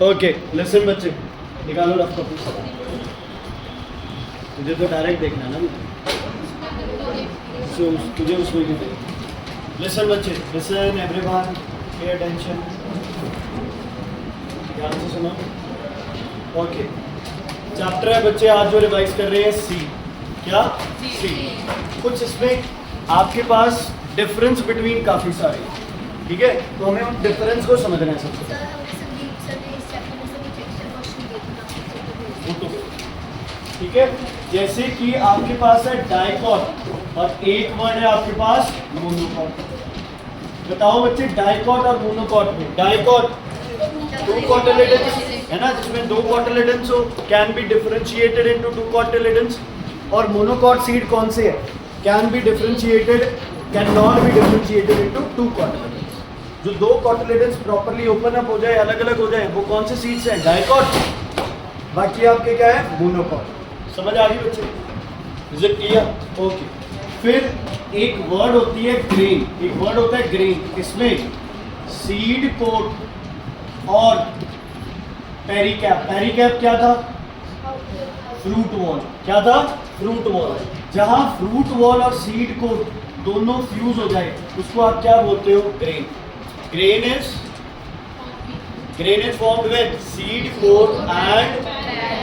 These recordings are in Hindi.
ओके लिसन बच्चे, निकालो रफ कॉपी। मुझे तो डायरेक्ट देखना है ना, सो तुझे उसमें क्यों देखना। लिसन बच्चे, लिसन एवरीवन, पे अटेंशन, ध्यान से सुनो। ओके, चैप्टर है बच्चे आज जो रिवाइज कर रहे हैं सी। क्या? सी। कुछ इसमें आपके पास डिफरेंस बिटवीन काफ़ी सारे, ठीक है, तो हमें उन डिफरेंस को समझना है सबसे पहले। ठीक है, जैसे कि आपके पास है डाइकॉट और एक वर्ड है आपके पास मोनोकॉट। बताओ बच्चे, डाइकॉट और मोनोकॉट में, डाइकॉट टू कॉटिलेडन्स है ना, जिसमें दो कॉटिलेडन्स हो, can be differentiated into two cotyledons. और मोनोकॉट सीड कौन से है? Can be differentiated, can not be differentiated into two cotyledons. जो दो कॉटिलेडन्स प्रॉपर्ली ओपन अप हो जाए, अलग अलग हो जाए, वो कौन से सीड्स हैं? डाइकॉट। बाकी आपके क्या है? मोनोकॉट। समझ आ गई बच्चे? Is it clear? ओके। फिर एक वर्ड होती है ग्रेन, एक वर्ड होता है ग्रेन। इसमें सीड कोट और पेरिकैप। पेरिकैप क्या था? Fruit wall. क्या था? Fruit wall. जहां फ्रूट वॉल और सीड कोट दोनों फ्यूज हो जाए उसको आप क्या बोलते हो? Grain. Grain is formed when seed coat and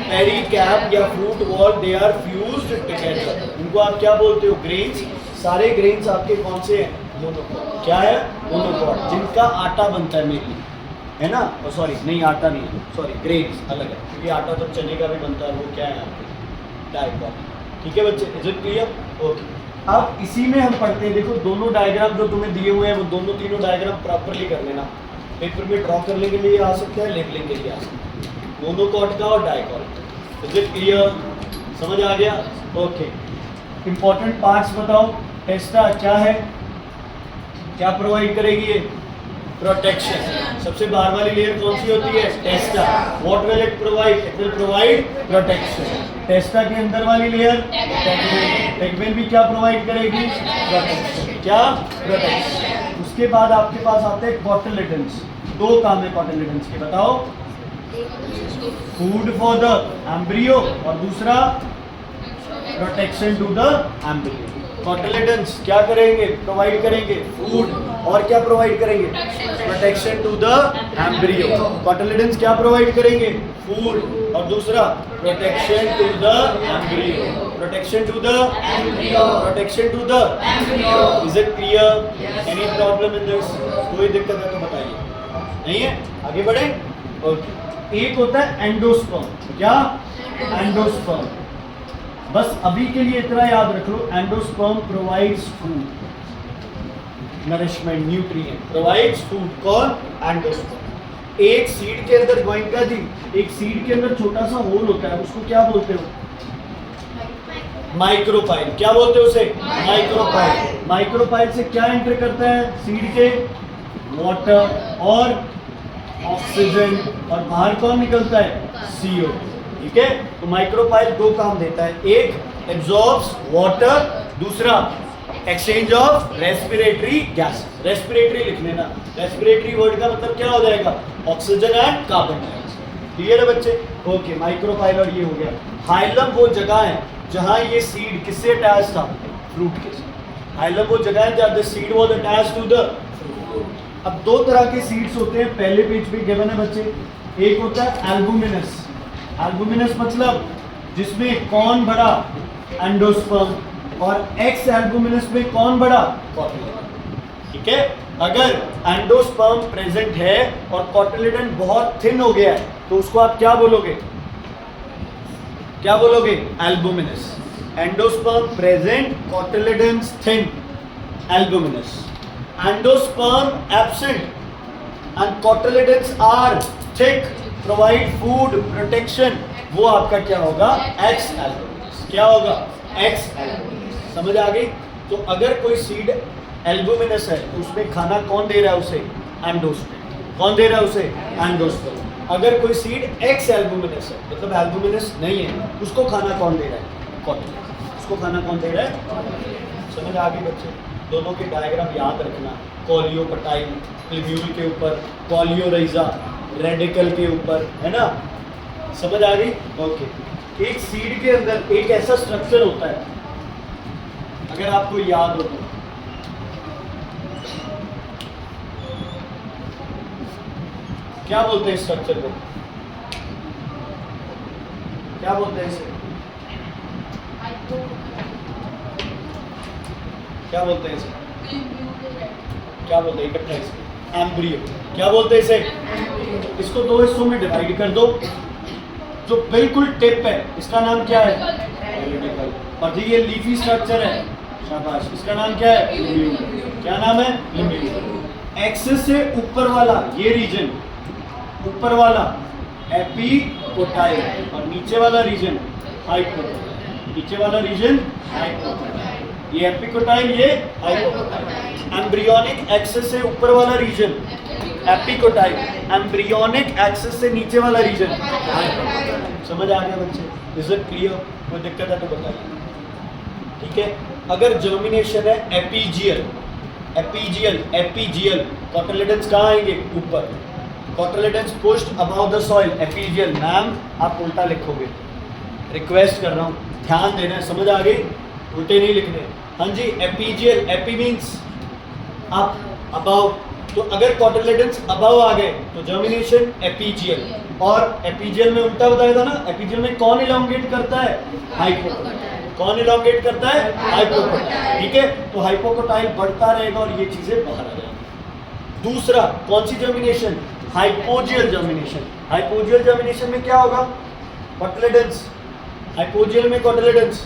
pericarp या fruit wall they are fused together. उनको आप क्या बोलते हो? ग्रेन्स। सारे ग्रेन्स आपके कौन से हैं? मोनोकॉट। क्या है? मोनोकॉट, जिनका आटा बनता है मेनली, है ना। और सॉरी नहीं, आटा नहीं है, सॉरी ग्रेन्स अलग है, क्योंकि आटा तो चने का भी बनता है, वो क्या है आपके? डाइकॉट। ठीक है बच्चे, इज इट क्लियर? ओके। अब इसी में हम पढ़ते हैं, देखो दोनों डायग्राम जो तुम्हें दिए हुए हैं वो दोनों तीनों डायग्राम प्रॉपरली कर लेना। पेपर में ड्रॉ करने के लिए आ सकता है, लेबलिंग के लिए आ सकता है, मोनोकॉट का और डाइकॉट। Is it clear? समझ आ गया? ओके। इंपॉर्टेंट पार्ट्स बताओ। टेस्टा क्या है? क्या प्रोवाइड करेगी ये? प्रोटेक्शन। सबसे बाहर वाली लेयर कौन सी होती है? Testa. What will it provide? It will provide protection. Testa के अंदर वाली लेयर टेगमेन। टेगमेन भी क्या प्रोवाइड करेगी? प्रोटेक्शन। क्या? प्रोटेक्शन। उसके बाद आपके पास आते हैं कॉटिलेडन्स। दो काम है कॉटिलेडन्स के, बताओ। फूड फॉर द एम्ब्रियो और दूसरा protection to the embryo. Cotyledons क्या करेंगे? प्रोवाइड करेंगे फूड, और क्या प्रोवाइड करेंगे? Protection to the embryo. Cotyledons क्या प्रोवाइड करेंगे? फूड, और दूसरा protection to the embryo. Protection to the embryo, protection to the embryo. Is it clear? Any problem in this? कोई दिक्कत है तो बताइए। नहीं है? आगे बढ़े। ओके। एक होता है एंडोस्पर्म। क्या? एंडोस्पर्म। बस अभी के लिए इतना याद रख लो, endosperm provides food, nourishment, nutrient, provides food. कौन? एंडोस्पर्म। एक सीड के अंदर, गोइंका जी, एक सीड के अंदर छोटा सा होल होता है, उसको क्या बोलते हो? माइक्रोपाइल। क्या बोलते हो उसे? माइक्रोपाइल। माइक्रोपाइल से क्या एंटर करता है सीड के? वाटर और ऑक्सीजन, और बाहर कौन निकलता है? CO। ठीक है, तो माइक्रोपाइल दो काम देता है, एक एब्जॉर्ब्स वाटर, दूसरा exchange of respiratory gas. Respiratory लिख लेना, रेस्पिरेटरी वर्ड का मतलब क्या हो जाएगा? Oxygen and carbon dioxide. Clear है बच्चे? Okay, micropyle. और ये हो गया हाइलम, वो जगह है जहां ये सीड किससे अटैच था? फ्रूट के साथ। हाइलम वो जगह है जहां the seed was attached to the fruit. अब दो तरह के सीड्स होते हैं, पहले पेज पे गिवन है बच्चे। एक होता है एल्बुमिनस। एल्बुमिनस मतलब जिसमें कौन बड़ा? एंडोस्पर्म। और एक्स एल्बुमिनस में कौन बड़ा? कॉटिलेडन। ठीक है, अगर एंडोस्पर्म प्रेजेंट है और कॉटिलेडन बहुत थिन हो गया है तो उसको आप क्या बोलोगे? क्या बोलोगे? Albuminous. Endosperm present, cotyledon thin, albuminous. Endosperm absent and cotyledons are thick, provide food, protection, वो आपका क्या होगा? X albuminous। क्या होगा? X albuminous। समझ आ गई? तो अगर कोई सीड एल्बुमिनस है तो उसमें खाना कौन दे रहा है उसे? एंडोस्पर्म। कौन दे रहा है उसे? एंडोस्पर्म। अगर कोई सीड एक्स एल्बुमिनस है, मतलब एल्बुमिनस नहीं है, उसको खाना कौन दे रहा है? कॉटिलेडन। उसको खाना कौन दे रहा है? समझ आ गई बच्चे? दोनों के डायग्राम याद रखना, कॉलियोपटाइल, प्लीब्यूल के ऊपर कॉलियोराइजा, रेडिकल के ऊपर, है ना, समझ आ गई? ओके। एक सीड के अंदर एक ऐसा स्ट्रक्चर होता है, अगर आपको याद हो तो, क्या बोलते हैं स्ट्रक्चर को? क्या बोलते हैं इसे? क्या बोलते हैं इसे? क्या बोलते हैं इकट्ठा इसे? एम्ब्रियो। क्या बोलते हैं इसे? इसको दो हिस्सों में डिवाइड कर दो। जो बिल्कुल टिप है इसका नाम क्या है? पेरिडिकल। और जो ये लीफी स्ट्रक्चर है, शाबाश, इसका नाम क्या है? लिम्ब्यूल। क्या नाम है? लिम्ब्यूल। एक्सिस से ऊपर वाला ये रीजन, ऊपर वाला एपिकोटाइल और नीचे वाला रीजन हाइपोकोटाइल। नीचे वाला रीजन हाइपोकोटाइल, ये एपिकोटाइल, ये हाइपोकोटाइल। एम्ब्रियोनिक एक्सिस से ऊपर वाला रीजन एपिकोटाइल, एम्ब्रियोनिक एक्सिस से नीचे वाला रीजन हाइपोकोटाइल। समझ आ गया बच्चे? Is it clear? कोई दिक्कत है तो बताइए। ठीक है। अगर जर्मिनेशन है एपीजियल, एपीजियल, एपीजियल, कोटिलेडन्स कहाँ आएंगे? ऊपर। Cotyledons pushed above the soil, epigeal. Ma'am आप उल्टा लिखोगे, रिक्वेस्ट कर रहा हूँ, ध्यान देना है, समझ आ गई? उल्टे नहीं लिखने। हाँ जी, epigeal, epi means up, above. तो अगर कोटिलेडन्स अबव आ गए तो जर्मिनेशन एपीजियल। और एपीजियल में उल्टा बताया था ना, एपीजियल में कौन इलोंगेट करता है? हाइपोकोटाइल। कौन इलोंगेट करता है? हाइपोकोटाइल। ठीक है, तो हाइपोकोटाइल बढ़ता रहेगा और ये चीजें बाहर आ जाएंगी। दूसरा, कौन सी germination? Hypogeal germination. Hypogeal germination में क्या होगा? कोटिलेडन्स, हाइपोजियल में कोटिलेडन्स,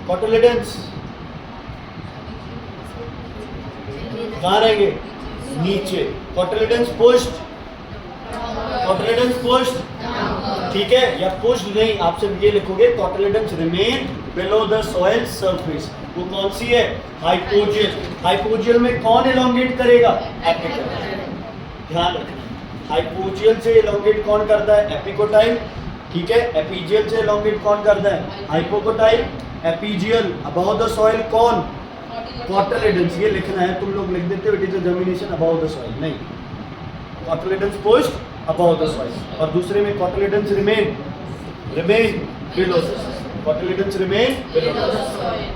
कोटिलेडन्स कहाँ रहेंगे? नीचे। कोटिलेडन्स पुश्ड, कोटिलेडन्स पुश्ड, ठीक है, या पुश्ड नहीं, आप सिर्फ ये लिखोगे cotyledons remain below the soil surface. वो कौन सी है? हाइपोजियल। हाइपोजियल में कौन इलोंगेट करेगा? एपिकोटाइल। ध्यान रखना, हाइपोजियल से इलोंगेट कौन करता है? एपिकोटाइल। ठीक है, एपीजियल से इलोंगेट कौन करता है? Hypocotyl. Epigeal above the soil कौन? कोटिलेडन्स। ये लिखना है, तुम लोग लिख देते हो it is a germination above the soil, नहीं, cotyledons pushed above the soil. और दूसरे में cotyledons remain below, cotyledons remain below.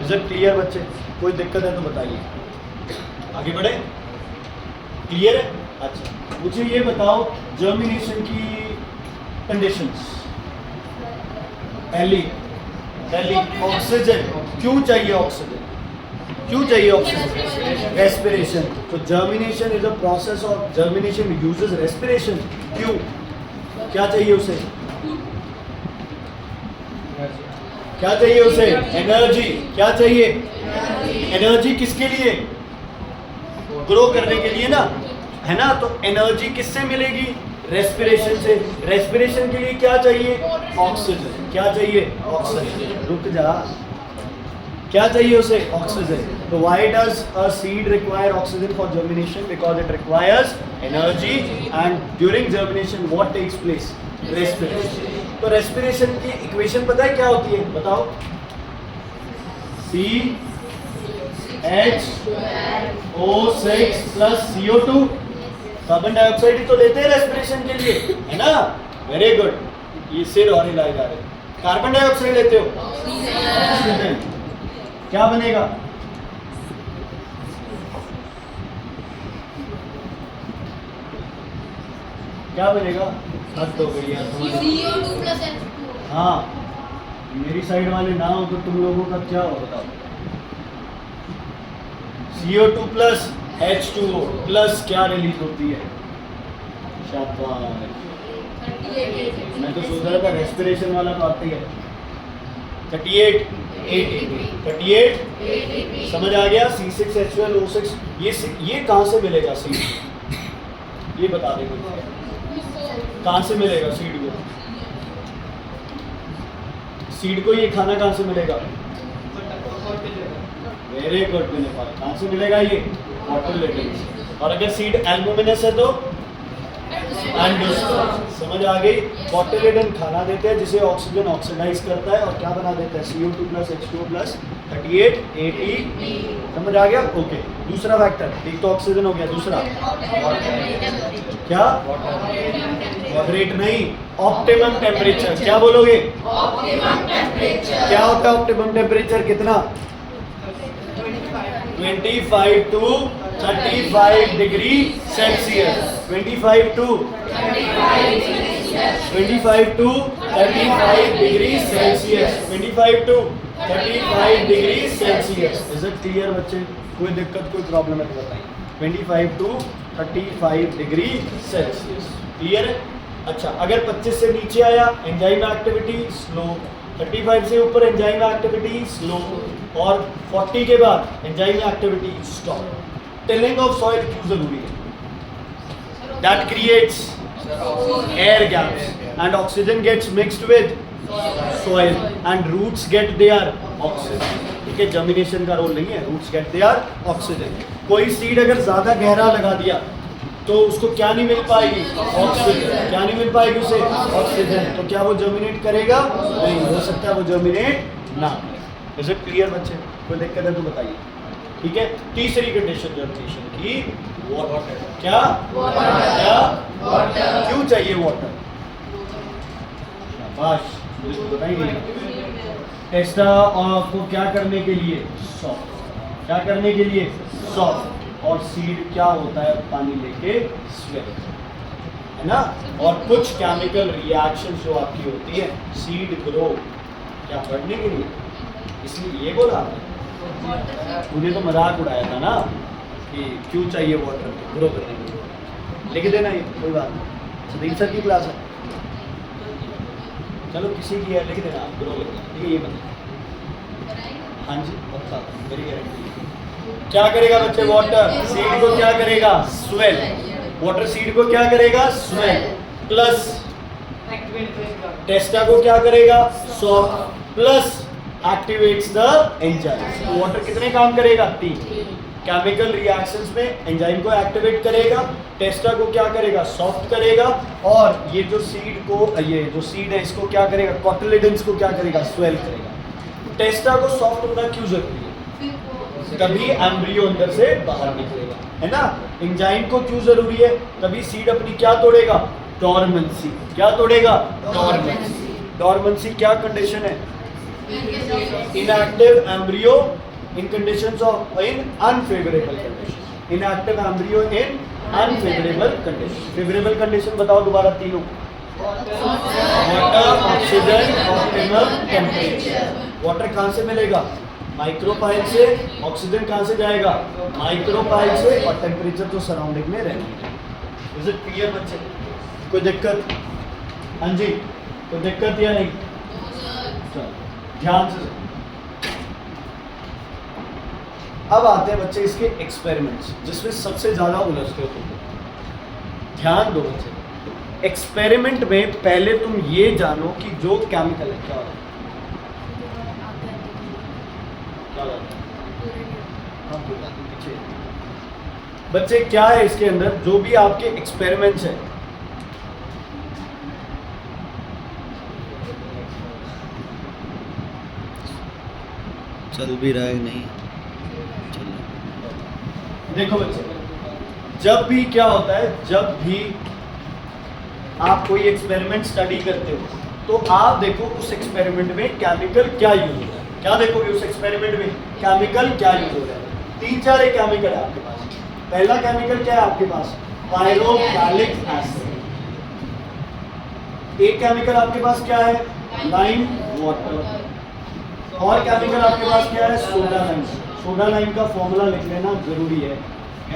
Is it clear बच्चे? कोई दिक्कत है तो बताइए, आगे बढ़े। क्लियर है? अच्छा, मुझे ये बताओ जर्मिनेशन की कंडीशंस। पहली ऑक्सीजन। क्यों चाहिए ऑक्सीजन? क्यों चाहिए ऑक्सीजन? रेस्पिरेशन। तो germination is a process of germination uses respiration. क्यों? क्या चाहिए उसे? क्या चाहिए उसे? एनर्जी। क्या चाहिए? एनर्जी किसके लिए? ग्रो करने के लिए ना, है ना? तो एनर्जी किससे मिलेगी? रेस्पिरेशन से। रेस्पिरेशन के लिए क्या चाहिए? ऑक्सीजन। क्या चाहिए? ऑक्सीजन। रुक जा, क्या चाहिए उसे? ऑक्सीजन। तो why does a seed require oxygen for germination? Because it requires energy and during germination what takes place? Respiration. तो रेस्पिरेशन की इक्वेशन पता है क्या होती है? बताओ। CH2O6 plus CO2। Carbon dioxide ही तो लेते हैं रेस्पिरेशन के लिए, है ना? वेरी गुड, ये सिर और हिलाए जा रहे हैं। कार्बन डाइऑक्साइड लेते हो, ऑक्सीजन, क्या बनेगा? क्या बनेगा? हद हो गई यार, CO2 प्लस H2O। हाँ, मेरी साइड वाले ना हो तो तुम लोगों का क्या हो बताओ? CO2 प्लस H2O प्लस क्या रिलीज होती है? शाबाश, मैं तो सोच रहा था रेस्पिरेशन वाला तो आता ही है। 38 38 समझ आ गया? C6H12O6। ये कहाँ से मिलेगा सीड? ये बता दे कोई, कहाँ से मिलेगा सीड को? सीड को ये खाना कहाँ से मिलेगा? वेरी गुड विनय, कहाँ से मिलेगा ये? कोटिलेडन्स। और अगर सीड एल्बुमिनस है तो एंडोस्पर्म। समझ आ गई? कोटिलेडन खाना देते हैं जिसे ऑक्सीजन ऑक्सीडाइज करता है और क्या बना देता है? CO2 plus H2O plus 38 AT। समझ आ गया? ओके। दूसरा फैक्टर, एक तो ऑक्सीजन हो गया, दूसरा क्या? मॉडरेट नहीं, ऑप्टिमम टेम्परेचर। क्या बोलोगे? क्या होता है ऑप्टिमम टेम्परेचर? कितना? 25 to 35 degree Celsius. 25 to 35 degree Celsius. 25 to 35 degree Celsius. Is it clear बच्चे? कोई दिक्कत, कोई प्रॉब्लम है तो बताइए। 25 to 35 डिग्री सेल्सियस। क्लियर है? अच्छा, अगर 25 से नीचे आया एंजाइम एक्टिविटी स्लो, 35 से ऊपर एंजाइम एक्टिविटी स्लो, और 40 के बाद enzyme activity stop. Tilling of soil क्यों जरूरी है? That creates air gaps and oxygen gets mixed with soil and roots get their oxygen. ठीक है, जर्मिनेशन का रोल नहीं है, रूट्स गेट देयर ऑक्सीजन। कोई सीड अगर ज्यादा गहरा लगा दिया तो उसको क्या नहीं मिल पाएगी? ऑक्सीजन। क्या नहीं मिल पाएगी उसे? ऑक्सीजन। तो क्या वो जर्मिनेट करेगा? नहीं, हो सकता है वो जर्मिनेट ना करे। इज इट क्लियर बच्चे? कोई दिक्कत है तो बताइए। ठीक है, तीसरी कंडीशन जर्मिनेशन की, वाटर। क्या? क्या? क्यों चाहिए वाटर? शाबाश, मुझे तो बताइए। टेस्टा को क्या करने के लिए? सॉफ्ट। क्या करने के लिए? सॉफ्ट। और सीड क्या होता है? पानी लेके स्वेल, है ना? और कुछ केमिकल रिएक्शन जो आपकी होती है सीड ग्रो, क्या बढ़ने के लिए? इसलिए ये बोला आपने। मुझे तो मजाक उड़ाया था ना कि क्यों चाहिए वाटर ग्रो करने के लिए। लिख देना ये, कोई बात नहीं। सदीप सर की क्लास है, चलो किसी की है, लिख देना आप, ग्रो लिख देना। ये मतलब हाँ जी, पक्का, मेरी गारंटी। क्या करेगा बच्चे? वाटर सीड को क्या करेगा? स्वेल। वाटर सीड को क्या करेगा? स्वेल। प्लस टेस्टा को क्या करेगा? Soft. Plus activates the enzyme. Water कितने काम करेगा? 3। केमिकल रिएक्शंस में एंजाइम को एक्टिवेट करेगा, टेस्टा को क्या करेगा? सॉफ्ट करेगा, और ये जो सीड को, ये जो सीड है इसको क्या करेगा? कोटिलेडन्स को क्या करेगा? स्वेल करेगा। टेस्टा को सॉफ्ट होना क्यों जरूरी है? तभी एम्ब्रियो अंदर से बाहर निकलेगा, है ना? एंजाइम को क्यों जरूरी है? तभी सीड अपनी क्या तोड़ेगा? डॉर्मेंसी। क्या तोड़ेगा? डॉर्मेंसी। डॉर्मेंसी क्या कंडीशन है? Inactive embryo in conditions of, in unfavourable condition. Inactive embryo in unfavourable condition. Favourable condition बताओ दोबारा तीनों। Water, oxygen, optimum temperature. Water कहाँ से मिलेगा? माइक्रोपाइल से। ऑक्सीजन कहाँ से जाएगा? माइक्रोपाइल से। और टेम्परेचर तो सराउंडिंग में रहेगा। इज इट क्लियर बच्चे? कोई दिक्कत? हाँ जी, कोई दिक्कत या नहीं? चलो ध्यान से। अब आते हैं बच्चे इसके एक्सपेरिमेंट्स, जिसमें सबसे ज्यादा उलझते हो। ध्यान दो बच्चे, एक्सपेरिमेंट में पहले तुम ये जानो कि जो केमिकल है क्या होता है। बच्चे क्या है इसके अंदर? जो भी आपके एक्सपेरिमेंट्स हैं, चल भी रहा है नहीं? देखो बच्चे, जब भी क्या होता है, जब भी आप कोई एक्सपेरिमेंट स्टडी करते हो तो आप देखो उस एक्सपेरिमेंट में केमिकल क्या यूज हो रहा है। क्या देखोगे उस एक्सपेरिमेंट में? केमिकल क्या यूज हो रहा है। 3-4 केमिकल है आपके पास। पहला केमिकल क्या है आपके पास? पायरोक्सालिक एसिड। एक केमिकल आपके पास क्या है? Lime water. और केमिकल आपके पास क्या है? Soda lime. सोडा लाइम का फॉर्मूला लिख लेना जरूरी है,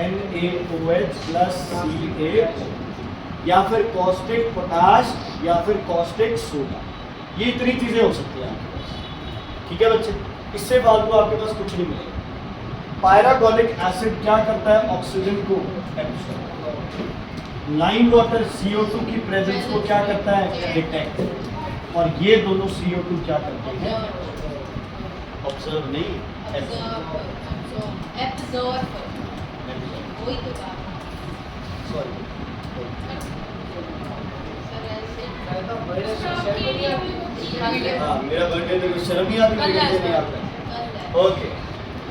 NaOH + Ca, या फिर कॉस्टिक पोटाश, या फिर कॉस्टिक सोडा। ये इतनी चीजें हो सकती हैं आपके पास। ठीक है बच्चे, इससे फालतू आपके पास कुछ नहीं मिलेगा। पायराक्लोरिक एसिड क्या करता है? ऑक्सीजन को एब्सॉर्ब। लाइम वाटर CO2 की प्रेजेंस को क्या करता है? डिटेक्ट। और ये दोनों CO2 क्या करते हैं? ऑब्जर्व नहीं, हाँ, मेरा बर्थडे तो शर्म नहीं आती, मुझे नहीं आता। Okay,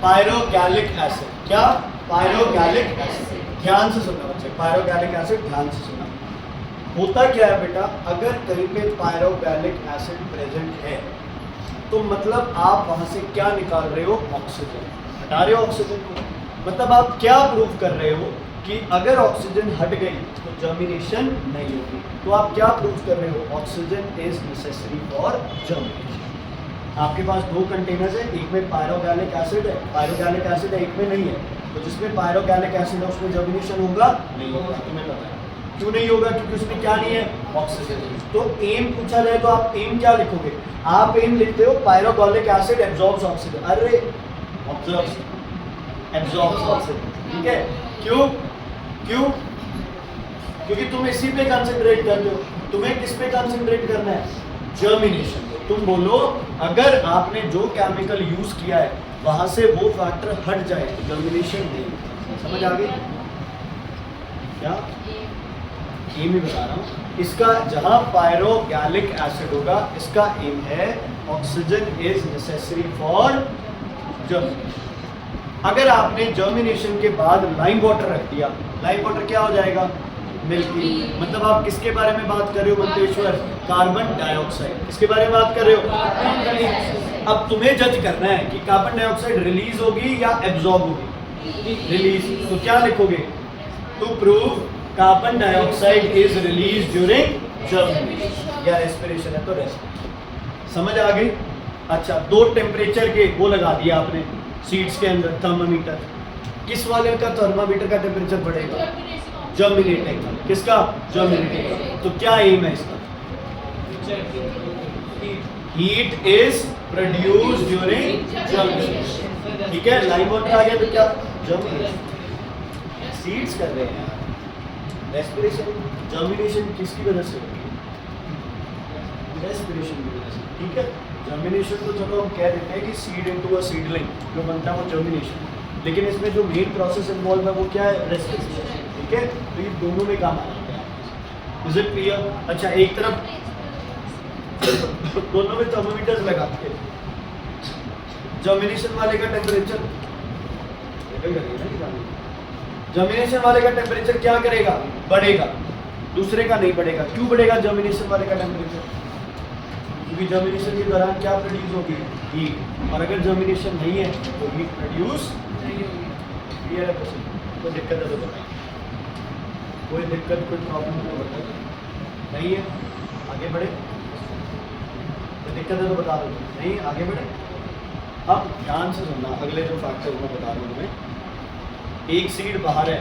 pyrogallic acid. क्या? Pyrogallic acid. ध्यान से सुनना बच्चे, पायरोगैलिक एसिड ध्यान से सुनना। होता क्या है बेटा, अगर कहीं पे पायरोगैलिक एसिड प्रेजेंट है तो मतलब आप वहां से क्या निकाल रहे हो? ऑक्सीजन हटा रहे हो। ऑक्सीजन को मतलब आप क्या प्रूव कर रहे हो कि अगर ऑक्सीजन हट गई तो जर्मिनेशन नहीं होगी। तो आप क्या प्रूव कर रहे हो? Oxygen is necessary for germination. आपके पास दो कंटेनर्स है, एक में पायरोगैलिक एसिड है, पायरोगैलिक एसिड है, एक में नहीं है। तो जिसमें पायरोगैलिक एसिड है उसमें जर्मिनेशन होगा? नहीं होगा। तुम्हें पता है क्यों नहीं होगा? क्योंकि उसमें क्या नहीं है? ऑक्सीजन। तो एम पूछा जाए तो आप एम क्या लिखोगे? आप एम लिखते हो पायरोगैलिक एसिड एब्जॉर्ब्स ऑक्सीजन। अरे ऑब्जर्व्स, एब्जॉर्ब्स ऑक्सीजन, ठीक है। क्यों? क्यों? क्योंकि तुम इसी पे कंसंट्रेट कर रहे हो। तुम्हें किस पे कंसंट्रेट करना है? जर्मिनेशन। तुम बोलो अगर आपने जो केमिकल यूज किया है वहां से वो फैक्टर हट जाए तो जर्मिनेशन नहीं। समझ आ गई क्या? एम ही बता रहा हूँ। इसका जहां पायरोगैलिक एसिड होगा इसका एम है oxygen is necessary for germination. अगर आपने जर्मिनेशन के बाद लाइम वाटर रख दिया, लाइम वाटर क्या हो जाएगा? मिल्की। मतलब आप किसके बारे में बात कर रहे हो मंतेश्वर? Carbon dioxide. किसके बारे में बात कर रहे हो? अब तुम्हें जज करना है कि कार्बन डाइऑक्साइड रिलीज होगी या एब्जॉर्ब होगी? रिलीज। तो क्या लिखोगे? To prove carbon dioxide is release during germination या रेस्पिरेशन है तो रेस्पिरेशन। समझ आ गई? अच्छा, दो टेम्परेचर के वो लगा दिया आपने सीड्स के अंदर थर्मामीटर। किस वाले का थर्मामीटर का टेम्परेचर बढ़ेगा? जर्मिनेटिंग। किसका? जर्मिनेटिंग। तो क्या एम है इसका? Heat is produce during germination. ठीक है, लाइम वाटर आ गया तो क्या? जर्मिनेशन। सीड्स कर रहे हैं रेस्पिरेशन। जर्मिनेशन किसकी वजह से होगी? रेस्पिरेशन की वजह से। ठीक है, जर्मिनेशन तो चलो हम कह देते हैं कि सीड इनटू अ सीडलिंग जो बनता है वो जर्मिनेशन, लेकिन इसमें जो मेन प्रोसेस इन्वॉल्व है वो क्या है? रेस्पिरेशन। ठीक है, तो ये दोनों में काम आ जाता है। Is it clear? अच्छा, एक तरफ दोनों में थर्मोमीटर्स लगाते हैं। जर्मिनेशन वाले का टेम्परेचर जर्मिनेशन वाले का टेम्परेचर क्या करेगा? बढ़ेगा। दूसरे का नहीं बढ़ेगा। क्यों बढ़ेगा जर्मिनेशन वाले का टेम्परेचर? क्योंकि जर्मिनेशन के दौरान क्या प्रोड्यूस होगी? हीट। और अगर जर्मिनेशन नहीं है तो हीट प्रोड्यूस नहीं होगी। क्लियर है? कोई दिक्कत है तो बताइए। कोई दिक्कत, कोई प्रॉब्लम तो बताइए। नहीं है? आगे बढ़े। कोई दिक्कत है तो बता दो। नहीं, आगे बढ़े। अब ध्यान से सुनना, अगले जो फैक्टर मैं बता रहा हूँ तुम्हें। एक सीड बाहर है,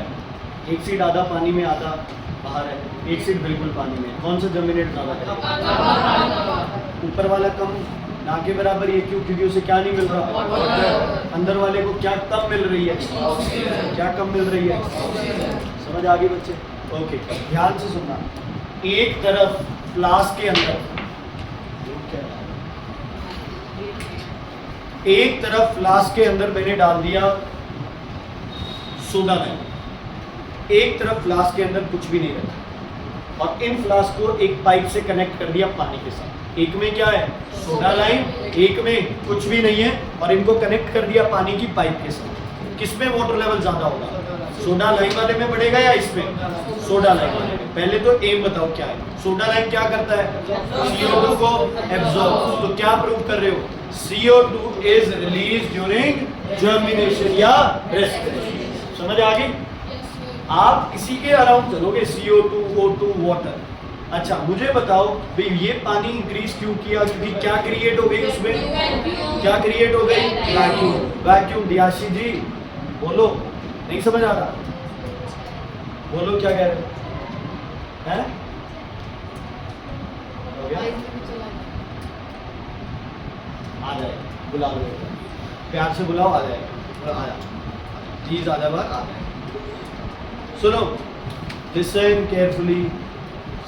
एक सीड आधा पानी में आधा बाहर है, एक सीड बिल्कुल पानी में है। कौन सा जर्मिनेट ज़्यादा करेगा? ऊपर वाला कम ना के बराबर। ये क्यों? क्योंकि उसे क्या नहीं मिल रहा? अंदर वाले को क्या कम मिल रही है? क्या कम मिल रही है? समझ आ गई बच्चे? ओके, ध्यान से सुनना। एक तरफ फ्लास्क के अंदर, एक तरफ फ्लास्क के अंदर मैंने डाल दिया सोडा लाइम, एक तरफ फ्लास्क के अंदर कुछ भी नहीं रखा और इन फ्लास्क को एक पाइप से कनेक्ट कर दिया पानी के साथ। एक में क्या है? सोडा लाइम, एक में कुछ भी नहीं है और इनको कनेक्ट कर दिया पानी की पाइप के साथ। किसमें वाटर लेवल ज्यादा होगा? सोडा लाइम वाले में बढ़ेगा या इसमें? सोडा लाइम वाले में। पहले तो एम बताओ क्या है? सोडा लाइम क्या करता है? CO2 को एब्जॉर्ब। तो क्या प्रूव कर रहे हो? CO2 is release during germination या रेस्पिरेशन। समझ आ गई? आप इसी के अराउंड चलोगे, CO2, O2, वाटर। अच्छा, मुझे बताओ भाई ये पानी इंक्रीज क्यों किया? क्योंकि क्या क्रिएट हो गई उसमें? क्या क्रिएट हो गई? वैक्यूम। वैक्यूम। दियाशी जी बोलो, नहीं समझ आ रहा? बोलो क्या कह रहे हो? हैं? हो गया? आ जाए, बुला लो, प्यार से बुलाओ, आ जाएगा। आया प्लीज, आ जाए, आ जाए। सुनो, लिसन केयरफुली।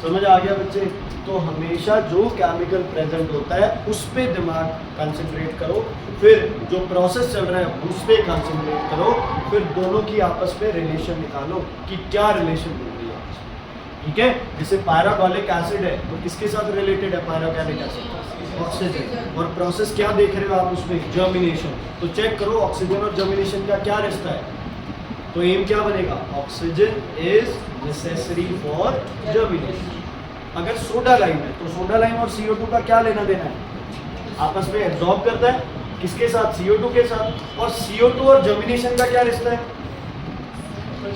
समझ आ गया बच्चे? तो हमेशा जो केमिकल प्रेजेंट होता है उस पे दिमाग कंसंट्रेट करो, फिर जो प्रोसेस चल रहा है उस पे कंसंट्रेट करो, फिर दोनों की आपस में रिलेशन निकालो कि क्या रिलेशन मिल रही है। ठीक है, जैसे पायरोक्लोरिक एसिड है तो किसके साथ रिलेटेड है पायरोक्लोरिक एसिड? ऑक्सीजन। और प्रोसेस क्या देख रहे हो आप उसमें? जर्मिनेशन। तो चेक करो ऑक्सीजन और जर्मिनेशन का क्या रिश्ता है। तो एम क्या बनेगा? Oxygen is necessary for germination. अगर सोडा लाइम है तो सोडा लाइम और CO2 का क्या लेना देना है? आपस में एब्जॉर्ब करता है, किसके साथ? CO2 के साथ। और CO2 और जर्मिनेशन का क्या रिश्ता है?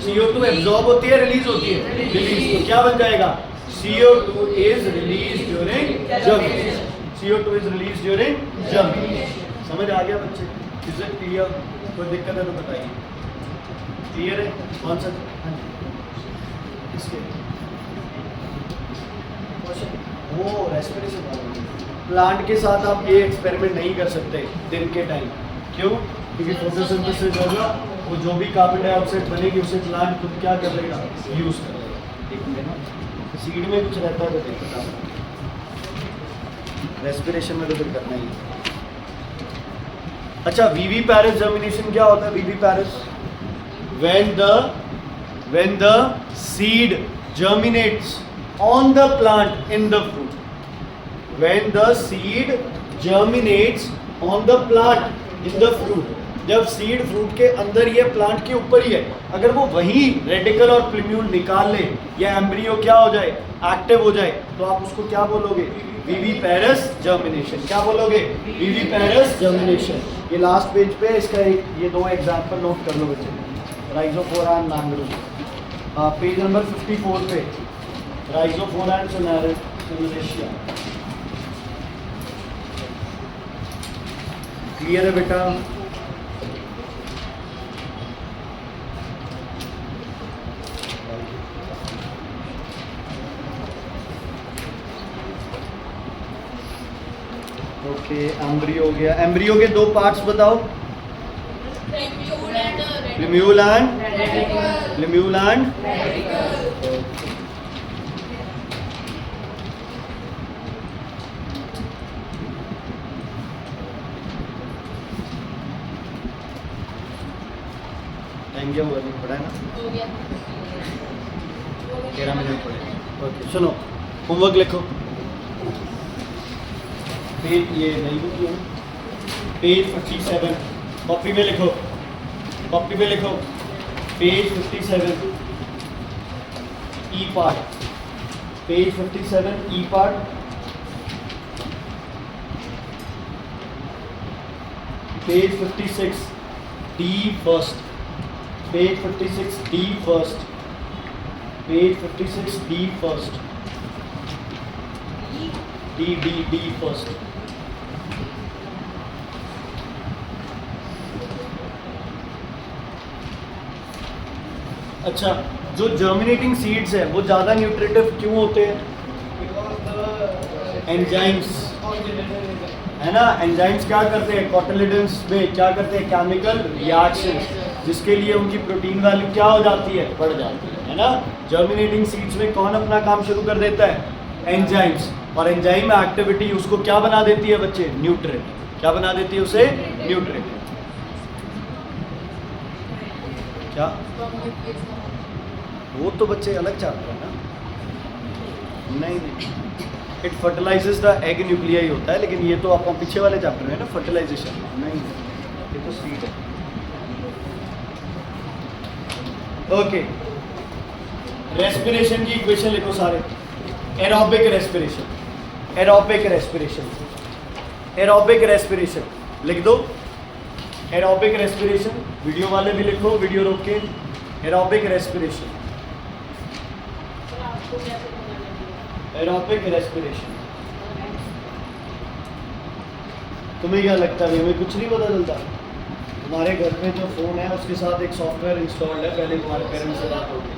CO2 एब्जॉर्ब होती है, रिलीज होती है, रिलीज। तो क्या बन जाएगा? CO2 is release during germination. CO2 is release during germination. समझ आ गया बच्चे? Is it clear? कोई दिक्कत है तो बताइए। क्लियर है? कौन सा? हाँ जी, इसके वो रेस्पिरेशन प्लांट के साथ आप ये एक्सपेरिमेंट नहीं कर सकते दिन के टाइम। क्यों? क्योंकि फोटोसिंथेसिस होगा, वो जो भी कार्बन डाइऑक्साइड बनेगी उसे प्लांट खुद क्या कर लेगा? यूज कर लेगा। एक मिनट, सीड में कुछ रहता है तो दिक्कत आता है, रेस्पिरेशन में तो फिर करना ही है। अच्छा, वीवी पैरिस जर्मिनेशन क्या होता है? वीवी Paris when the seed germinates on the plant in the fruit. When the seed germinates on the plant in the fruit. जब सीड फ्रूट के अंदर ये प्लांट के ऊपर ही है, अगर वो वही रेडिकल और प्लूम्यूल निकाल ले या एम्ब्रियो क्या हो जाए? एक्टिव हो जाए, तो आप उसको क्या बोलोगे? वीवी पैरिस जर्मिनेशन। क्या बोलोगे? वीवी पैरिस जर्मिनेशन। ये लास्ट पेज पे इसका ये दो एग्जांपल नोट कर लो बच्चे। Rhizophora and mangrove, page number 54 पे राइजोफोरा एंड सोनारेशिया। क्लियर है बेटा? ओके, एम्ब्रियो हो गया। एम्ब्रियो के दो पार्ट्स बताओ। प्लूम्यूल एंड टाइम क्या हुआ? नहीं पढ़ा है ना? 13 मिनट पढ़े। ओके, सुनो, होमवर्क लिखो। पेज ये नहीं भी किया, पेज 57 कॉपी में लिखो, कॉपी में लिखो। Page 57 E part, page 57 E part, page 56 D first, page 56 D first, page 56 D first, D first. अच्छा, जो जर्मिनेटिंग सीड्स है वो ज़्यादा न्यूट्रिटिव क्यों होते हैं? एंजाइम्स, है ना? एंजाइम्स क्या करते हैं? कोटिलिडन्स में क्या करते हैं? केमिकल रिएक्शन, जिसके लिए उनकी प्रोटीन वैल्यू क्या हो जाती है? बढ़ जाती है ना? जर्मिनेटिंग सीड्स में कौन अपना काम शुरू कर देता है? एंजाइम्स। और एंजाइम एक्टिविटी उसको क्या बना देती है बच्चे? न्यूट्रिएंट। क्या बना देती है उसे? न्यूट्रिएंट। क्या? वो तो बच्चे अलग चाहते हैं ना? नहीं, इट फर्टिलाइजेस द एग न्यूक्लियाई होता है, लेकिन ये तो आपका पीछे वाले चैप्टर में है ना, फर्टिलाइजेशन। नहीं, ये तो सीड है। ओके, रेस्पिरेशन की इक्वेशन लिखो सारे। Aerobic respiration, aerobic respiration, aerobic respiration लिख दो। एरोबिक रेस्पिरेशन, वीडियो वाले भी लिखो, वीडियो रोक के। Aerobic respiration, aerobic respiration. तुम्हें क्या लगता है? हमें कुछ नहीं पता चलता? तुम्हारे घर में जो फ़ोन है उसके साथ एक सॉफ्टवेयर इंस्टॉल्ड है, पहले तुम्हारे पेरेंट्स से बात होगी,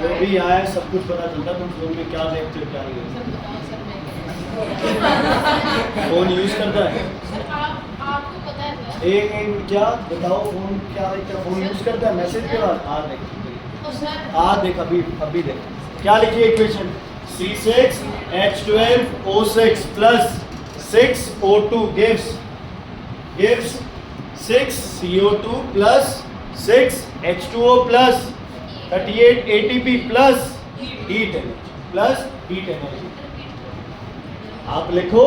जो भी यहाँ है सब कुछ पता चलता तुम फ़ोन में क्या देखते हो क्या नहीं देखते। फ़ोन यूज़ करता है? आपको पता है सर? एक क्या बताओ, फ़ोन क्या देखता है? फ़ोन यूज़ करता है मैसेज के बाद? देख अभी देख क्या लिखी equation? C6H12O6 plus 6O2 gives 6CO2 plus 6H2O plus 38 ATP plus heat energy plus heat energy. आप लिखो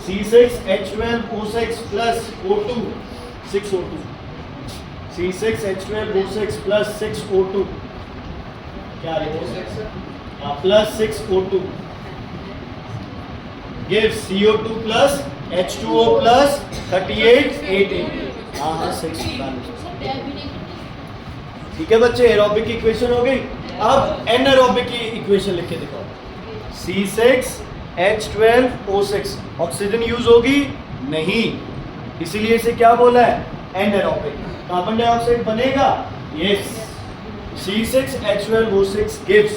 C6H12O6 plus O2 6O2, C6H12O6 plus 6O2 क्या लिखो plus 6O2 gives CO2 plus H2O plus 38 18। हाँ 6 ठीक है बच्चे, एरोबिक की इक्वेशन हो गई। अब एनारोबिक की इक्वेशन लिख के दिखाओ। C6H12O6 ऑक्सीजन यूज होगी नहीं, इसीलिए इसे क्या बोला है एनारोबिक। कार्बन डाइऑक्साइड बनेगा yes. C6H12O6 gives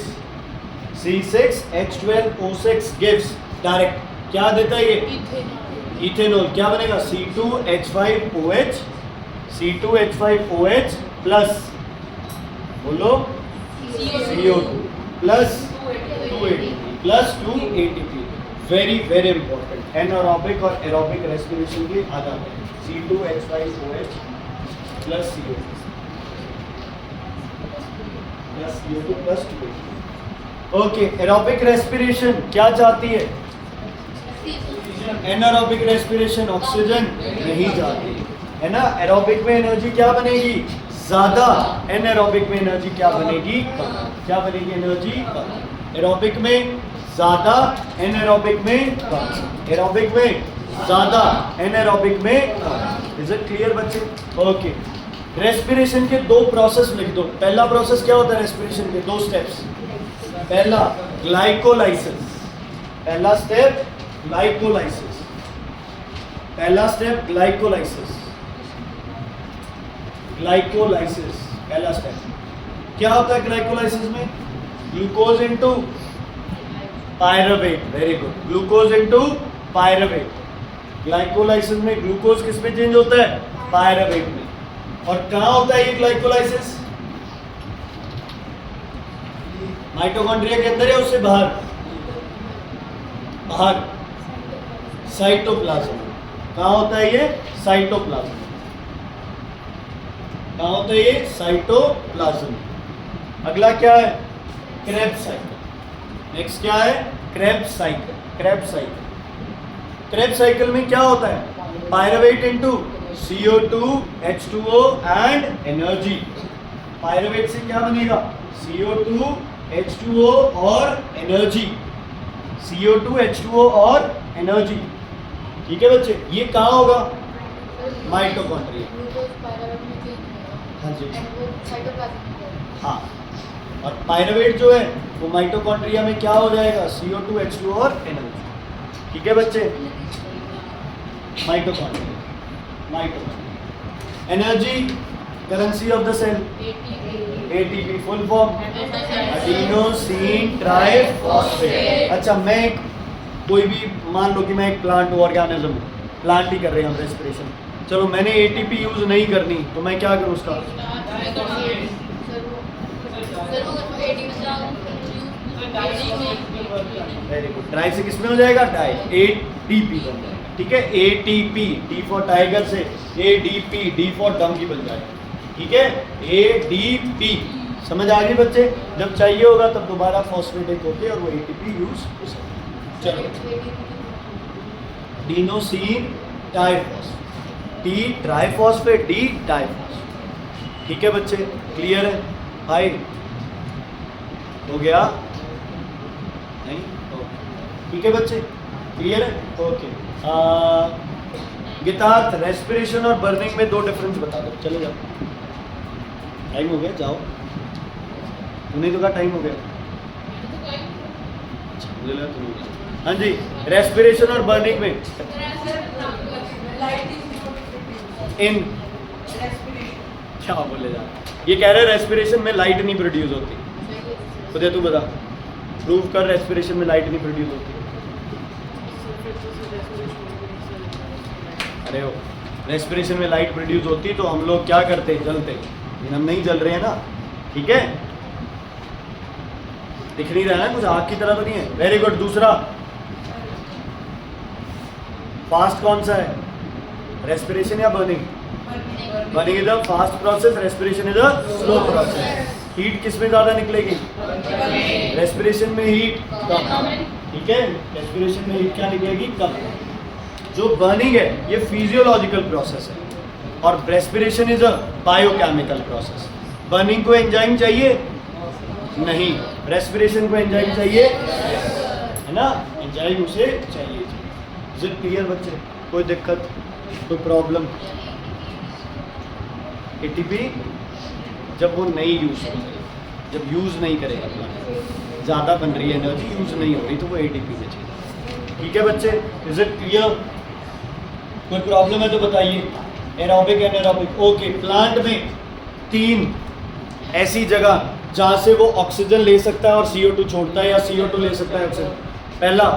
C6H12O6 gives direct क्या देता है ये इथेनॉल। क्या बनेगा C2H5OH, C2H5OH प्लस बोलो CO2 plus 2 ATP। Very very important, anaerobic और एरोबिक रेस्पिरेशन के आधार पर C2H5OH plus CO2 plus CO2 plus 2 ATP। Okay, aerobic respiration क्या चाहती है? एनारोबिक रेस्पिरेशन ऑक्सीजन नहीं जाती है ना। एरोबिक में एनर्जी क्या बनेगी ज्यादा, एनारोबिक में एनर्जी क्या बनेगी कम। क्या बनेगी एनर्जी कम। एरोबिक में ज्यादा, एनारोबिक में कम। एरोबिक में ज्यादा, एनारोबिक में कम। इज इट क्लियर बच्चे? ओके, रेस्पिरेशन के दो प्रोसेस लिख दो। पहला प्रोसेस क्या होता है रेस्पिरेशन के? दो स्टेप्स। पहला ग्लाइकोलाइसिस, पहला स्टेप ग्लाइकोलाइसिस, पहला स्टेप ग्लाइकोलाइसिस, ग्लाइकोलाइसिस पहला स्टेप। क्या होता है ग्लाइकोलाइसिस में? Glucose into pyruvate. Very good, glucose into pyruvate. Glycolysis में ग्लूकोज किस में चेंज होता है? पायरुवेट में। और कहाँ होता है ये ग्लाइकोलाइसिस? माइटोकॉन्ड्रिया के अंदर या उससे बाहर? बाहर, साइटोप्लाज्म। कहाँ होता है ये? साइटोप्लाज्म। कहाँ होता है ये? साइटोप्लाज्म। अगला क्या है? Krebs cycle. नेक्स्ट क्या है? Krebs cycle. Krebs cycle, Krebs cycle में क्या होता है? Pyruvate into CO2 H2O and energy. Pyruvate से क्या बनेगा? CO2 H2O और एनर्जी। CO2 H2O और एनर्जी। ठीक है बच्चे, ये कहाँ होगा? माइटोकॉन्ड्रिया। हाँ जी, हाँ। और पायरुवेट जो है वो माइटोकॉन्ड्रिया में क्या हो जाएगा? CO2 H2O और एनर्जी। ठीक है बच्चे, mitochondria. Mitochondria energy, currency of the cell ATP, full form adenosine triphosphate. अच्छा, मैं कोई भी मान लो कि मैं एक प्लांट ऑर्गेनिज्म, प्लांट ही कर रहे हैं हम रेस्पिरेशन। चलो मैंने ATP यूज नहीं करनी तो मैं क्या करूँ उसका? वेरी गुड, ट्राई से किसमें हो जाएगा? डाई, ATP बन जाएगा। ठीक है, ATP, D फॉर टाइगर से ADP, D फॉर डंकी बन जाएगा। ठीक है, ADP। समझ आ गई बच्चे? जब चाहिए होगा तब दोबारा फॉस्फेटिक होके और वो ATP यूज हो सकता है। चलो, adenosine diphosphate, D triphosphate, D diphosphate. ठीक है बच्चे, क्लियर है भाई? हो गया नहीं? ओके, ठीक है बच्चे, क्लियर है? ओके, गितार्थ, रेस्पिरेशन और बर्निंग में दो डिफरेंस बता दो। चले जाओ, टाइम हो गया, जाओ। उन्हीं तो का टाइम हो गया। मुझे लगा तुम हो गया। हाँ जी, रेस्पिरेशन और बर्निंग में इन क्या बोले जा, ये कह रहे हैं रेस्पिरेशन में लाइट नहीं प्रोड्यूस होती। खुद तू बता, प्रूव कर रेस्पिरेशन में लाइट नहीं प्रोड्यूस होती। अरे हो, रेस्पिरेशन में लाइट प्रोड्यूस होती तो हम लोग क्या करते? जलते। लेकिन हम नहीं जल रहे हैं ना। ठीक है, दिख नहीं रहा है कुछ, आग की तरह तो नहीं है। Very good. दूसरा, फास्ट कौन सा है? रेस्पिरेशन या burning? Burning is a fast process, respiration is a slow process. Heat किस में ज्यादा निकलेगी? रेस्पिरेशन में हीट कम, ठीक है। रेस्पिरेशन में हीट क्या निकलेगी? कम। जो बर्निंग है ये फिजियोलॉजिकल प्रोसेस है और respiration is a biochemical process. Burning को एंजाइम चाहिए नहीं, रेस्पिरेशन को एंजाइम चाहिए, है ना, एंजाइम उसे चाहिए। इज इट क्लियर बच्चे? कोई दिक्कत, कोई प्रॉब्लम? एटीपी जब वो नहीं यूज होगी, जब यूज नहीं करेगा प्लांट, ज़्यादा बन रही है एनर्जी, यूज नहीं हो रही, तो वो एटीपी में चाहिए। ठीक है बच्चे, इज इट क्लियर? कोई प्रॉब्लम है तो बताइए। Aerobic anaerobic, okay. प्लांट में 3 ऐसी जगह जहाँ से वो ऑक्सीजन ले सकता है और CO2 छोड़ता है, या CO2 ले सकता है ऑक्सीजन। पहला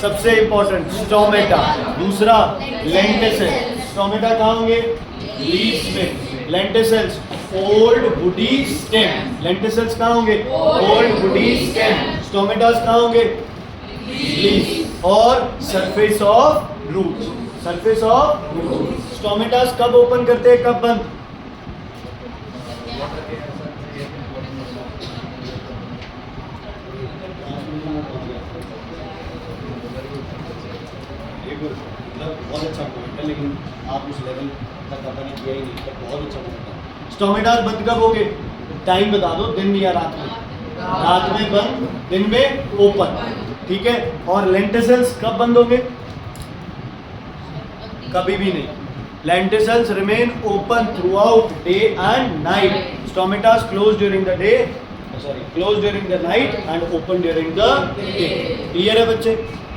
सबसे इंपॉर्टेंट स्टोमेटा, दूसरा लेंटिसेल। स्टोमेटा कहाँ होंगे? लीव्स में। Lenticels old woody stem. Lenticels कहाँ होंगे? Old woody stem. स्टोमेटास कहाँ होंगे? लीव्स और surface of root. Surface of root. Stomatas कब ओपन करते हैं, कब बंद? बहुत अच्छा पॉइंट है, लेकिन आप उस लेवल तक आपने किया ही नहीं, तो बहुत अच्छा पॉइंट है। स्टोमेटास बंद कब होंगे? टाइम बता दो, दिन या रात में? रात में बंद, दिन में ओपन, ठीक है। और लेंटिसेल्स कब बंद होंगे? कभी भी नहीं। Lenticels remain open through out day and night. Stomatas close during the day, sorry, close during the night and open during the day. Clear है बच्चे?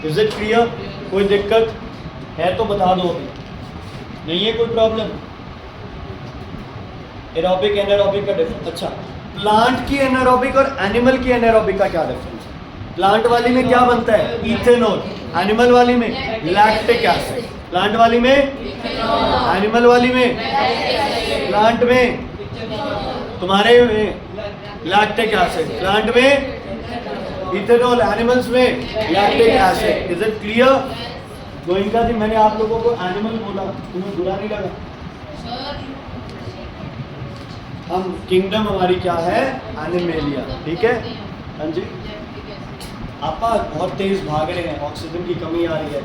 Is it clear? कोई दिक्कत है तो बता दो, अभी नहीं है कोई प्रॉब्लम? एरोबिक एनारोबिक का डिफरेंस, अच्छा, प्लांट की एनारोबिक और एनिमल की एनारोबिक का क्या डिफरेंस है? प्लांट वाली में क्या बनता है? इथेनॉल। एनिमल वाली में लैक्टिक एसिड। प्लांट वाली में, एनिमल वाली में, प्लांट में, तुम्हारे में लैक्टिक एसिड, प्लांट में इथेनॉल, एनिमल्स में lactic acid. Is it clear? Goenka ji, मैंने आप लोगों को एनिमल बोला, तुम्हें बुरा नहीं लगा? हम किंगडम हमारी क्या है? एनिमेलिया, ठीक है। हाँ जी, आप बहुत तेज भाग रहे हैं, ऑक्सीजन की कमी आ रही है,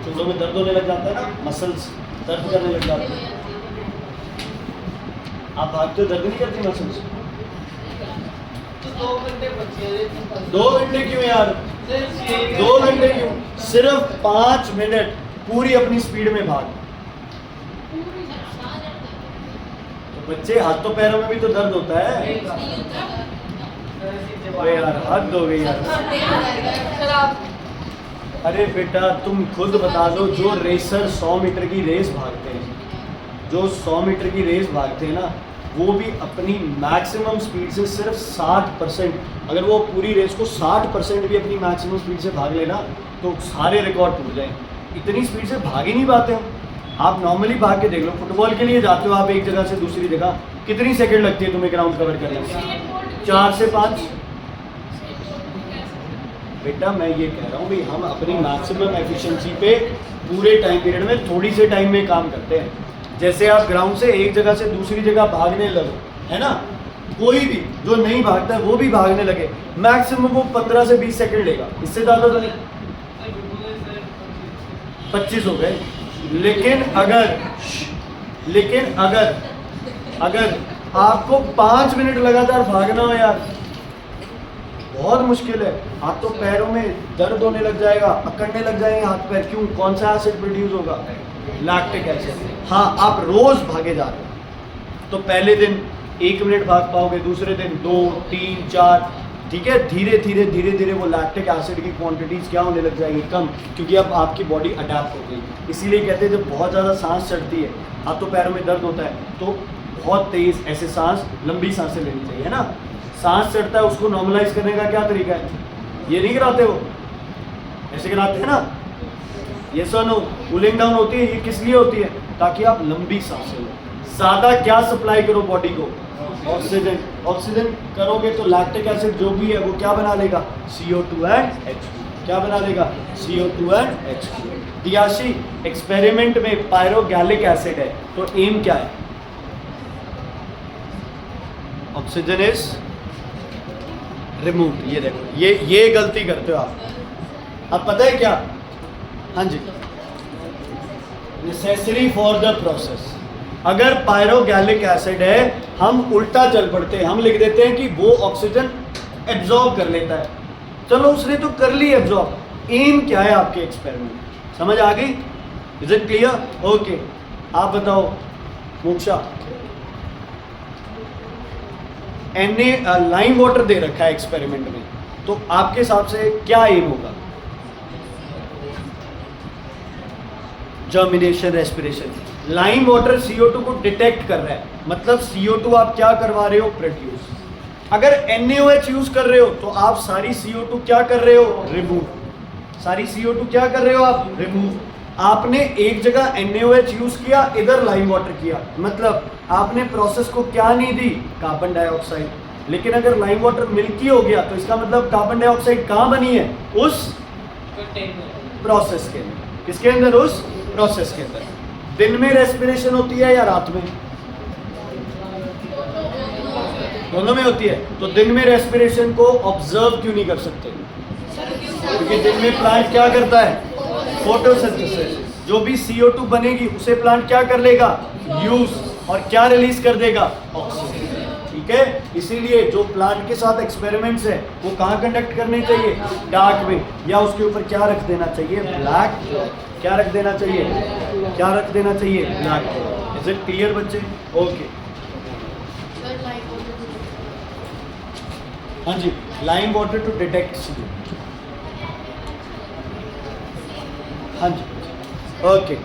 जोड़ों में दर्द होने लग जाता है ना, मसल्स दर्द करने लग जाते हैं। आप भागते हो, दर्द नहीं करती मसल्स? 2 घंटे बचे। 2 घंटे क्यों यार? 2 घंटे क्यों? सिर्फ 5 मिनट पूरी अपनी स्पीड में भाग। तो बच्चे, हाथ तो पैरों में भी तो दर्द होता है। अरे यार, हद हो गई यार। अरे बेटा, तुम खुद बता दो, जो रेसर 100 मीटर की रेस भागते हैं, जो 100 मीटर की रेस भागते हैं ना, वो भी अपनी मैक्सिमम स्पीड से सिर्फ 60%, अगर वो पूरी रेस को 60% भी अपनी मैक्सिमम स्पीड से भाग लेना, तो सारे रिकॉर्ड टूट जाएं। इतनी स्पीड से भाग ही नहीं पाते हो। आप नॉर्मली भाग के देख लो, फुटबॉल के लिए जाते हो आप एक जगह से दूसरी जगह, कितनी सेकंड लगती है तुम्हें ग्राउंड कवर करने में? 4 से 5। बेटा, मैं ये कह रहा हूँ भाई, हम अपनी मैक्सिमम एफिशिएंसी पे पूरे टाइम पीरियड में थोड़ी से टाइम में काम करते हैं। जैसे आप ग्राउंड से एक जगह से दूसरी जगह भागने लगो, है ना, कोई भी जो नहीं भागता है वो भी भागने लगे, मैक्सिमम वो 15 से 20 सेकंड लेगा, इससे ज़्यादा तो नहीं। 25 हो गए। लेकिन अगर आपको 5 मिनट लगातार भागना हो यार, बहुत मुश्किल है। आप तो पैरों में दर्द होने लग जाएगा, अकड़ने लग जाएंगे हाथ पैर। क्यों? कौन सा एसिड प्रोड्यूस होगा? Lactic acid. हाँ, आप रोज भागे जा रहे हो तो पहले दिन 1 मिनट भाग पाओगे, दूसरे दिन 2, 3, 4, ठीक है। धीरे धीरे वो लैक्टिक एसिड की क्वांटिटीज क्या होने लग जाएगी? कम, क्योंकि अब आपकी बॉडी अडेप्ट हो गई। इसीलिए कहते हैं जब बहुत ज़्यादा सांस चढ़ती है, हाथों पैरों में दर्द होता है, तो बहुत तेज ऐसे सांस, लंबी सांसें लेनी चाहिए, है ना। सांस चढ़ता है, उसको नॉर्मलाइज करने का क्या तरीका है? ये नहीं कराते हो, ऐसे कराते हैं ना, ये नो कूलिंग डाउन होती है। ये किस लिए होती है? ताकि आप लंबी सांसें लो। ज़्यादा क्या सप्लाई करो बॉडी को? ऑक्सीजन। ऑक्सीजन करोगे तो लैक्टिक एसिड जो भी है वो क्या बना लेगा? CO2 and H2। क्या बना लेगा? CO2 and H2। दियाशी, एक्सपेरिमेंट में पायरोगैलिक एसिड है, तो एम क्या है? Oxygen is remove. ये देखो ये गलती करते हो आप। अब पता है क्या, हाँ जी, नेसेसरी फॉर द प्रोसेस। अगर पायरोगैलिक एसिड है, हम उल्टा चल पड़ते हैं, हम लिख देते हैं कि वो ऑक्सीजन एब्जॉर्ब कर लेता है। चलो उसने तो कर ली एब्जॉर्ब, एम क्या है आपके एक्सपेरिमेंट, समझ आ गई? Is it clear? ओके, आप बताओ मोक्षा। एनए लाइम वाटर दे रखा है एक्सपेरिमेंट में, तो आपके हिसाब से क्या एम होगा? Germination, respiration. Lime water CO2 को डिटेक्ट कर रहा है, मतलब CO2 आप क्या करवा रहे हो? प्रोड्यूस। अगर NaOH यूज कर रहे हो तो आप सारी CO2 क्या कर रहे हो? रिमूव। सारी CO2 क्या कर रहे हो आप? रिमूव। आपने एक जगह NaOH यूज किया, इधर लाइम वाटर किया, मतलब आपने प्रोसेस को क्या नहीं दी? Carbon dioxide. लेकिन अगर लाइम वाटर मिल्की हो गया तो इसका मतलब कार्बन डाइऑक्साइड कहाँ बनी है? उस प्रोसेस के अंदर। किसके अंदर? उस प्रोसेस के अंदर। दिन में रेस्पिरेशन होती है या रात में? दोनों में होती है। तो दिन में रेस्पिरेशन को ऑब्जर्व क्यों नहीं कर सकते? क्योंकि दिन में प्लांट क्या करता है? फोटोसिंथेसिस। जो भी CO2 बनेगी उसे प्लांट क्या कर लेगा? यूज, और क्या रिलीज कर देगा? ऑक्सीजन। ठीक है, इसीलिए जो प्लांट के साथ एक्सपेरिमेंट्स है वो कहाँ कंडक्ट करने चाहिए? डार्क में, या उसके ऊपर क्या रख देना चाहिए? ब्लैक। क्या रख देना चाहिए? क्या रख देना चाहिए? ब्लैक। इज इट क्लियर बच्चे? ओके, हाँ जी, lime water to detect CO2। हाँ जी, ओके।